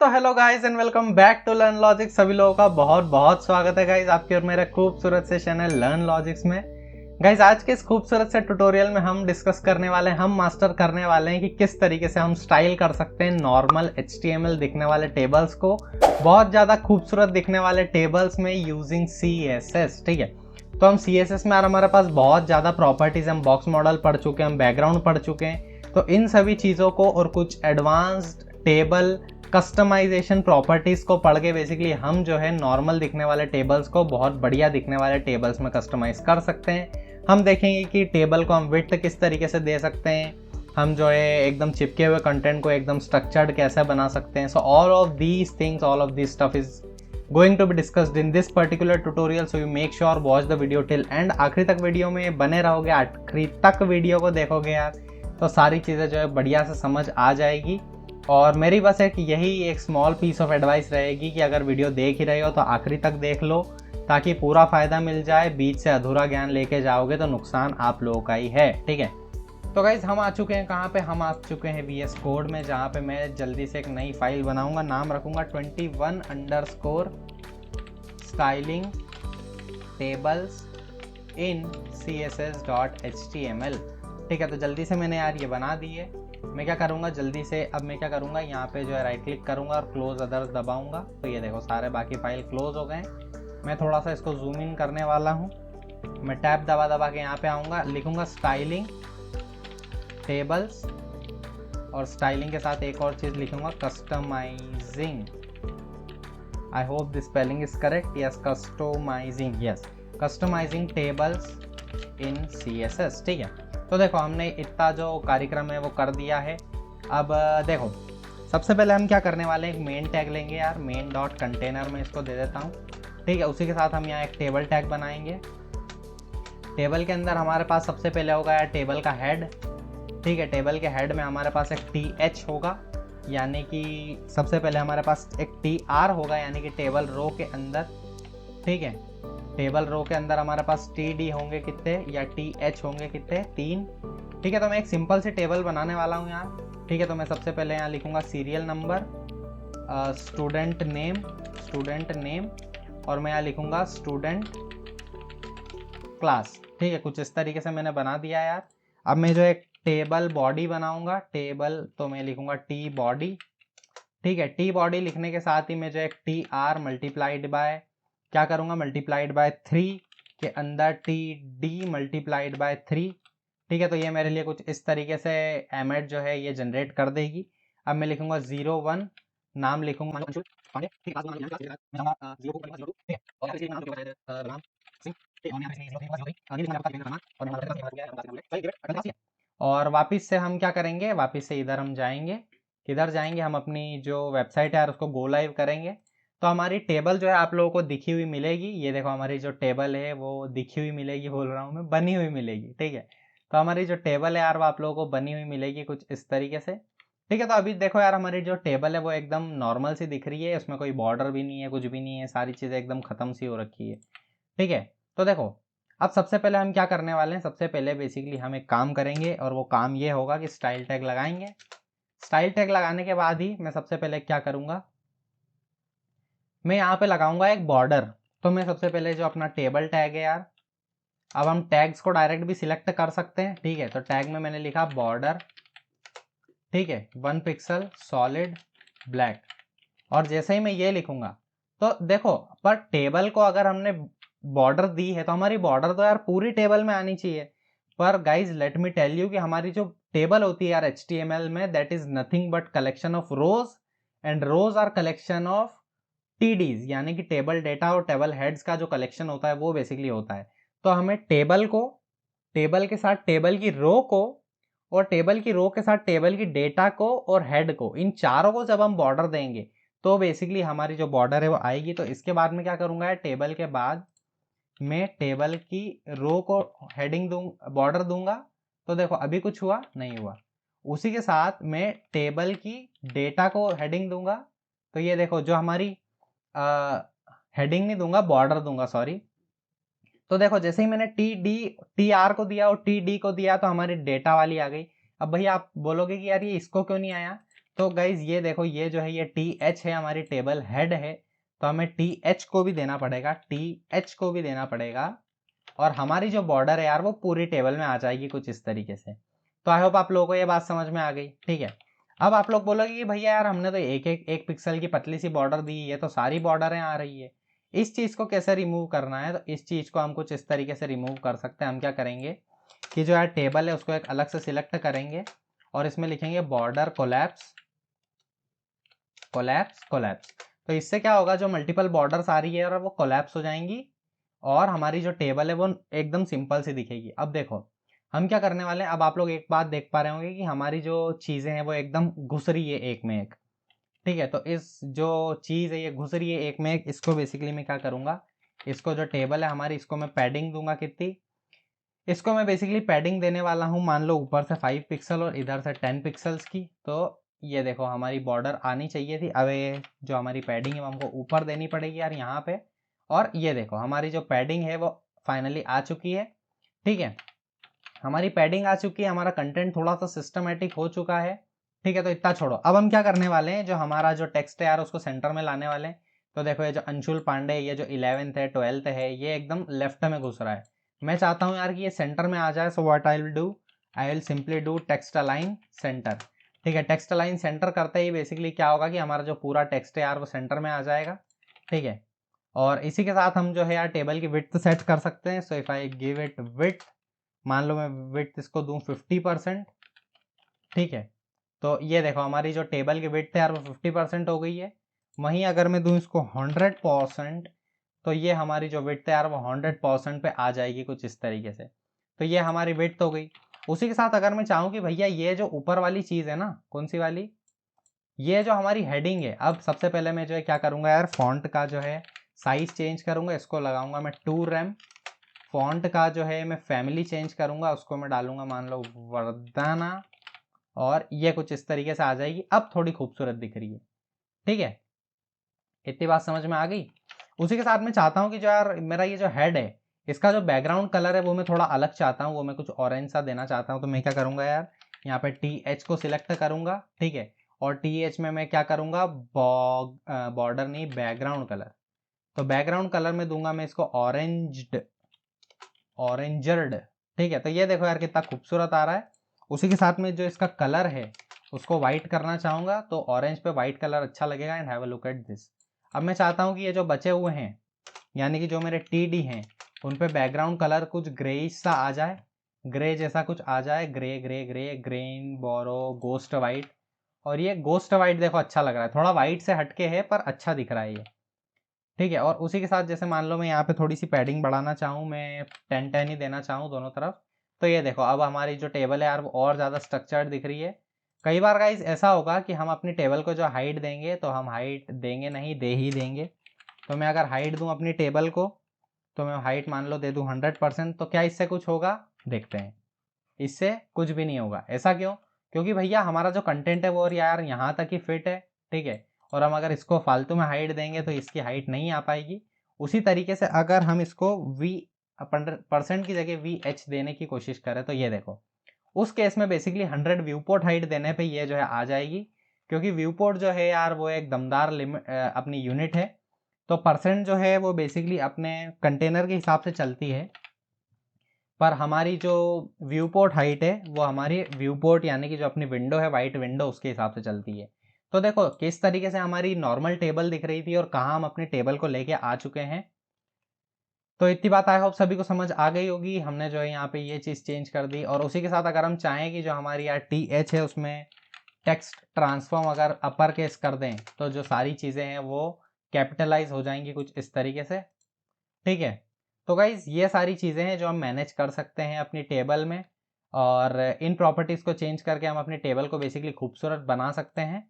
तो hello guys and welcome back to learn logics. सभी लोगों का बहुत बहुत स्वागत है गाइस आपके और मेरे खूबसूरत से चैनल लर्न लॉजिक्स में। गाइस आज के इस खूबसूरत से ट्यूटोरियल में हम डिस्कस करने वाले हैं, हम मास्टर करने वाले हैं कि किस तरीके से हम स्टाइल कर सकते हैं नॉर्मल HTML दिखने वाले टेबल्स को बहुत ज़्यादा खूबसूरत दिखने वाले टेबल्स में यूजिंग CSS। ठीक है, तो हम CSS में हमारे पास बहुत ज़्यादा प्रॉपर्टीज़, हम बॉक्स मॉडल पढ़ चुके हैं, हम बैकग्राउंड पढ़ चुके हैं। तो इन सभी चीज़ों को और कुछ एडवांस्ड टेबल कस्टमाइजेशन प्रॉपर्टीज को पढ़ के बेसिकली हम जो है नॉर्मल दिखने वाले टेबल्स को बहुत बढ़िया दिखने वाले टेबल्स में कस्टमाइज कर सकते हैं। हम देखेंगे कि टेबल को हम विड्थ किस तरीके से दे सकते हैं, हम जो है एकदम चिपके हुए कंटेंट को एकदम स्ट्रक्चर्ड कैसे बना सकते हैं। So all of these things, all of this stuff is going to be discussed in this particular tutorial, so you make sure watch the video till end। आखिरी तक वीडियो में बने रहोगे, आखिरी तक वीडियो को देखोगे यार तो सारी चीज़ें जो है बढ़िया से समझ आ जाएगी। और मेरी बस एक स्मॉल पीस ऑफ एडवाइस रहेगी कि अगर वीडियो देख ही रहे हो तो आखिरी तक देख लो ताकि पूरा फ़ायदा मिल जाए। बीच से अधूरा ज्ञान लेके जाओगे तो नुकसान आप लोगों का ही है। ठीक है, तो गाइज हम आ चुके हैं कहाँ पे, हम आ चुके हैं VS कोड में, जहाँ पे मैं जल्दी से एक नई फाइल बनाऊंगा, नाम रखूंगा 21_स्टाइलिंग टेबल्स इन css.html। ठीक है, तो जल्दी से मैंने यार ये बना दी है। मैं क्या करूँगा जल्दी से, अब मैं क्या करूँगा यहाँ पे जो है राइट क्लिक करूँगा और क्लोज अदर्स दबाऊँगा। तो ये देखो सारे बाकी फाइल क्लोज हो गए। मैं थोड़ा सा इसको जूम इन करने वाला हूँ। मैं टैब दबा दबा के यहाँ पे आऊँगा, लिखूँगा स्टाइलिंग टेबल्स और स्टाइलिंग के साथ एक और चीज़ लिखूँगा customising. I hope this spelling is correct. Yes, customising, yes, customising tables in CSS। ठीक है, तो देखो हमने इतना जो कार्यक्रम है वो कर दिया है। अब देखो सबसे पहले हम क्या करने वाले हैं, एक मेन टैग लेंगे यार, मेन डॉट कंटेनर में इसको दे देता हूँ। ठीक है, उसी के साथ हम यहाँ एक टेबल टैग बनाएंगे। टेबल के अंदर हमारे पास सबसे पहले होगा यार टेबल का हेड। ठीक है, टेबल के हेड में हमारे पास एक TH होगा, यानी कि सबसे पहले हमारे पास एक TR होगा, यानी कि टेबल रो के अंदर। ठीक है, टेबल रो के अंदर हमारे पास TD होंगे कितने या TH होंगे कितने, 3। ठीक है, तो मैं एक सिंपल सी टेबल बनाने वाला हूँ यहाँ। ठीक है, तो मैं सबसे पहले यहाँ लिखूँगा सीरियल नंबर, स्टूडेंट नेम और मैं यहाँ लिखूँगा स्टूडेंट क्लास। ठीक है, कुछ इस तरीके से मैंने बना दिया यार। अब मैं जो एक टेबल बॉडी बनाऊंगा, टेबल तो मैं लिखूंगा T बॉडी। ठीक है, T बॉडी लिखने के साथ ही मैं जो एक TR मल्टीप्लाइड बाय क्या करूंगा, मल्टीप्लाइड बाय 3 के अंदर TD मल्टीप्लाइड बाय 3। ठीक है, तो ये मेरे लिए कुछ इस तरीके से एमेट जो है ये जनरेट कर देगी। अब मैं लिखूंगा 01, नाम लिखूंगा और वापस से हम क्या करेंगे, वापस से इधर हम जाएंगे, किधर जाएंगे, हम अपनी जो वेबसाइट है यार उसको गो लाइव करेंगे। तो हमारी टेबल जो है आप लोगों को दिखी हुई मिलेगी। ये देखो हमारी जो टेबल है वो दिखी हुई मिलेगी, बोल रहा हूँ मैं, बनी हुई मिलेगी। ठीक है, तो हमारी जो टेबल है यार वो आप लोगों को बनी हुई मिलेगी कुछ इस तरीके से। ठीक है, तो अभी देखो यार हमारी जो टेबल है वो एकदम नॉर्मल सी दिख रही है, उसमें कोई बॉर्डर भी नहीं है, कुछ भी नहीं है, सारी चीज़ें एकदम ख़त्म सी हो रखी है। ठीक है, तो देखो अब सबसे पहले हम क्या करने वाले हैं, सबसे पहले बेसिकली हम एक काम करेंगे और वो काम ये होगा कि स्टाइल टैग लगाएंगे। स्टाइल टैग लगाने के बाद ही मैं सबसे पहले क्या करूँगा, मैं यहाँ पे लगाऊंगा एक बॉर्डर। तो मैं सबसे पहले जो अपना टेबल टैग है यार, अब हम टैग्स को डायरेक्ट भी सिलेक्ट कर सकते हैं। ठीक है, तो टैग में मैंने लिखा बॉर्डर। ठीक है, 1 पिक्सल सॉलिड ब्लैक। और जैसे ही मैं ये लिखूंगा तो देखो, पर टेबल को अगर हमने बॉर्डर दी है तो हमारी बॉर्डर तो यार पूरी टेबल में आनी चाहिए। पर guys let me tell you कि हमारी जो टेबल होती है यार HTML में, that is nothing but collection of rows, and rows are collection of TDs, यानी कि टेबल डेटा और टेबल हेड्स का जो कलेक्शन होता है वो बेसिकली होता है। तो हमें टेबल को, टेबल के साथ टेबल की रो को, और टेबल की रो के साथ टेबल की डेटा को और हेड को, इन चारों को जब हम बॉर्डर देंगे तो बेसिकली हमारी जो बॉर्डर है वो आएगी। तो इसके बाद में क्या करूंगा, टेबल के बाद मैं टेबल की रो को हेडिंग बॉर्डर दूंगा। तो देखो अभी कुछ हुआ नहीं हुआ। उसी के साथ मैं टेबल की डेटा को हेडिंग दूंगा। तो ये देखो जो हमारी हेडिंग नहीं दूंगा, बॉर्डर दूंगा, सॉरी। तो देखो जैसे ही मैंने TR को दिया और TD को दिया तो हमारी डेटा वाली आ गई। अब भैया आप बोलोगे कि यार ये इसको क्यों नहीं आया, तो गाइज ये देखो, ये जो है ये TH है, हमारी टेबल हेड है, तो हमें TH को भी देना पड़ेगा, TH को भी देना पड़ेगा। और हमारी जो बॉर्डर है यार वो पूरी टेबल में आ जाएगी कुछ इस तरीके से। तो आई होप आप लोगों को ये बात समझ में आ गई, ठीक है। अब आप लोग बोलोगे कि भैया यार हमने तो एक पिक्सल की पतली सी बॉर्डर दी है, तो सारी बॉर्डरें आ रही है, इस चीज़ को कैसे रिमूव करना है? तो इस चीज़ को हम कुछ इस तरीके से रिमूव कर सकते हैं। हम क्या करेंगे कि जो यार टेबल है उसको एक अलग से सिलेक्ट करेंगे और इसमें लिखेंगे बॉर्डर कोलैप्स कोलैप्स कोलैप्स। तो इससे क्या होगा, जो मल्टीपल बॉर्डर्स आ रही है और वो कोलैप्स हो जाएंगी और हमारी जो टेबल है वो एकदम सिंपल सी दिखेगी। अब देखो हम क्या करने वाले हैं, अब आप लोग एक बात देख पा रहे होंगे कि हमारी जो चीज़ें हैं वो एकदम घुस रही है एक में एक, ठीक है। तो इस जो चीज़ है ये घुस रही है एक में एक, इसको बेसिकली मैं क्या करूँगा, इसको जो टेबल है हमारी इसको मैं पैडिंग दूंगा कितनी, इसको मैं बेसिकली पैडिंग देने वाला हूँ, मान लो ऊपर से 5 पिक्सल और इधर से 10 पिक्सल्स की। तो ये देखो हमारी बॉर्डर आनी चाहिए थी, अब ये जो हमारी पैडिंग है वो हमको ऊपर देनी पड़ेगी यार यहाँ पे। और ये देखो हमारी जो पैडिंग है वो फाइनली आ चुकी है, ठीक है। हमारी पैडिंग आ चुकी है, हमारा कंटेंट थोड़ा सा सिस्टमेटिक हो चुका है, ठीक है। तो इतना छोड़ो, अब हम क्या करने वाले हैं, जो हमारा जो टेक्स्ट है यार उसको सेंटर में लाने वाले हैं। तो देखो ये जो अंशुल पांडे, ये जो 11th है 12th है, ये एकदम लेफ्ट में घुस रहा है। मैं चाहता हूँ यार कि ये सेंटर में आ जाए। So what I will do, I will simply do text align centre, ठीक है। टेक्स्ट अलाइन सेंटर करते ही बेसिकली क्या होगा कि हमारा जो पूरा टेक्स्ट है यार वो सेंटर में आ जाएगा, ठीक है। और इसी के साथ हम जो है यार टेबल की विड्थ सेट कर सकते हैं। So if I give it width, मान लो मैं विड्थ इसको दूं 50%, ठीक है। तो ये देखो हमारी जो टेबल की विड्थ है यार वो 50% हो गई है। वहीं अगर मैं दूं इसको 100%, तो ये हमारी जो विड्थ है यार वो 100% पे आ जाएगी कुछ इस तरीके से। तो ये हमारी विड्थ हो गई। उसी के साथ अगर मैं चाहूँ कि भैया ये जो ऊपर वाली चीज़ है ना, कौन सी वाली, ये जो हमारी हेडिंग है, अब सबसे पहले मैं जो है क्या करूँगा यार, फॉन्ट का जो है साइज चेंज करूँगा, इसको लगाऊंगा मैं 2 रैम। फॉन्ट का जो है मैं फैमिली चेंज करूँगा, उसको मैं डालूंगा मान लो वर्धना, और ये कुछ इस तरीके से आ जाएगी। अब थोड़ी खूबसूरत दिख रही है, ठीक है। इतनी बात समझ में आ गई। उसी के साथ मैं चाहता हूँ कि जो यार मेरा ये जो हेड है इसका जो बैकग्राउंड कलर है वो मैं थोड़ा अलग चाहता हूँ, वो मैं कुछ ऑरेंज सा देना चाहता हूँ। तो मैं क्या करूँगा यार, यहाँ पे TH को सिलेक्ट करूँगा, ठीक है। और TH में मैं क्या करूँगा, बॉर्डर नहीं, बैकग्राउंड कलर। तो बैकग्राउंड कलर में दूंगा मैं इसको ऑरेंजर्ड, ठीक है। तो ये देखो यार कितना खूबसूरत आ रहा है। उसी के साथ में जो इसका कलर है उसको वाइट करना चाहूँगा, तो ऑरेंज पे वाइट कलर अच्छा लगेगा। And have a look at this. अब मैं चाहता हूँ कि ये जो बचे हुए हैं यानी कि जो मेरे TD हैं उन पे बैकग्राउंड कलर कुछ ग्रेइश सा आ जाए, ग्रे जैसा कुछ आ जाए, ग्रे ग्रे ग्रे, ग्रीन, बोरो, गोस्ट वाइट। और ये गोस्ट वाइट देखो अच्छा लग रहा है, थोड़ा वाइट से हटके है पर अच्छा दिख रहा है ये, ठीक है। और उसी के साथ जैसे मान लो मैं यहाँ पे थोड़ी सी पैडिंग बढ़ाना चाहूँ, मैं 10-10 ही देना चाहूँ दोनों तरफ। तो ये देखो अब हमारी जो टेबल है यार वो और ज़्यादा स्ट्रक्चर्ड दिख रही है। कई बार गाइस ऐसा होगा कि हम अपनी टेबल को जो हाइट देंगे, तो हम हाइट देंगे नहीं, दे ही देंगे। तो मैं अगर हाइट दूँ अपनी टेबल को, तो मैं हाइट मान लो दे दूँ 100%, तो क्या इससे कुछ होगा? देखते हैं। इससे कुछ भी नहीं होगा। ऐसा क्यों? क्योंकि भैया हमारा जो कंटेंट है वो यार यहाँ तक ही फिट है, ठीक है। और हम अगर इसको फालतू में हाइट देंगे तो इसकी हाइट नहीं आ पाएगी। उसी तरीके से अगर हम इसको % की जगह VH देने की कोशिश करें, तो ये देखो उस केस में बेसिकली 100 व्यू पोर्ट हाइट देने पे ये जो है आ जाएगी। क्योंकि व्यू पोर्ट जो है यार वो एक दमदार अपनी यूनिट है। तो % जो है वो बेसिकली अपने कंटेनर के हिसाब से चलती है, पर हमारी जो व्यू पोर्ट हाइट है वो हमारी व्यू पोर्ट यानी कि जो अपनी विंडो है, वाइट विंडो, उसके हिसाब से चलती है। तो देखो किस तरीके से हमारी नॉर्मल टेबल दिख रही थी और कहाँ हम अपनी टेबल को लेके आ चुके हैं। तो इतनी बात आई होप सभी को समझ आ गई होगी। हमने जो है यहाँ पे ये चीज़ चेंज कर दी। और उसी के साथ अगर हम चाहें कि जो हमारी यार TH है उसमें टेक्स्ट ट्रांसफॉर्म अगर अपर केस कर दें, तो जो सारी चीज़ें हैं वो कैपिटलाइज हो जाएंगी कुछ इस तरीके से, ठीक है। तो गाइज ये सारी चीज़ें हैं जो हम मैनेज कर सकते हैं अपनी टेबल में, और इन प्रॉपर्टीज़ को चेंज करके हम अपनी टेबल को बेसिकली खूबसूरत बना सकते हैं।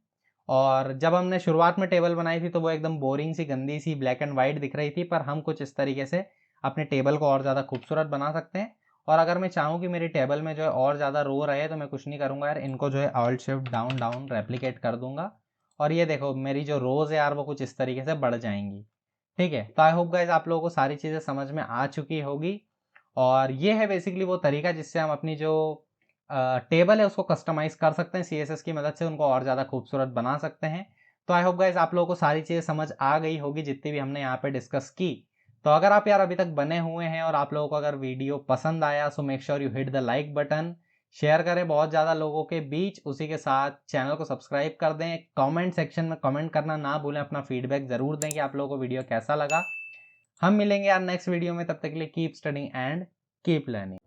और जब हमने शुरुआत में टेबल बनाई थी तो वो एकदम बोरिंग सी, गंदी सी, ब्लैक एंड वाइट दिख रही थी, पर हम कुछ इस तरीके से अपने टेबल को और ज़्यादा खूबसूरत बना सकते हैं। और अगर मैं चाहूँ कि मेरी टेबल में जो है और ज़्यादा रो रहे, तो मैं कुछ नहीं करूँगा यार, इनको जो है alt shift down down replicate कर दूंगा, और ये देखो मेरी जो रोज़ है यार वो कुछ इस तरीके से बढ़ जाएंगी, ठीक है। तो आई होप गाइज आप लोगों को सारी चीज़ें समझ में आ चुकी होगी। और ये है बेसिकली वो तरीका जिससे हम अपनी जो टेबल है उसको कस्टमाइज कर सकते हैं CSS की मदद से, उनको और ज़्यादा खूबसूरत बना सकते हैं। तो आई होप गाइज आप लोगों को सारी चीज़ें समझ आ गई होगी जितनी भी हमने यहाँ पे डिस्कस की। तो अगर आप यार अभी तक बने हुए हैं और आप लोगों को अगर वीडियो पसंद आया, so make sure you hit the like button, share करें बहुत ज़्यादा लोगों के बीच, उसी के साथ चैनल को सब्सक्राइब कर दें। कमेंट सेक्शन में कमेंट करना ना भूलें, अपना फीडबैक ज़रूर दें कि आप लोगों को वीडियो कैसा लगा। हम मिलेंगे यार नेक्स्ट वीडियो में, तब तक के लिए keep studying and keep learning.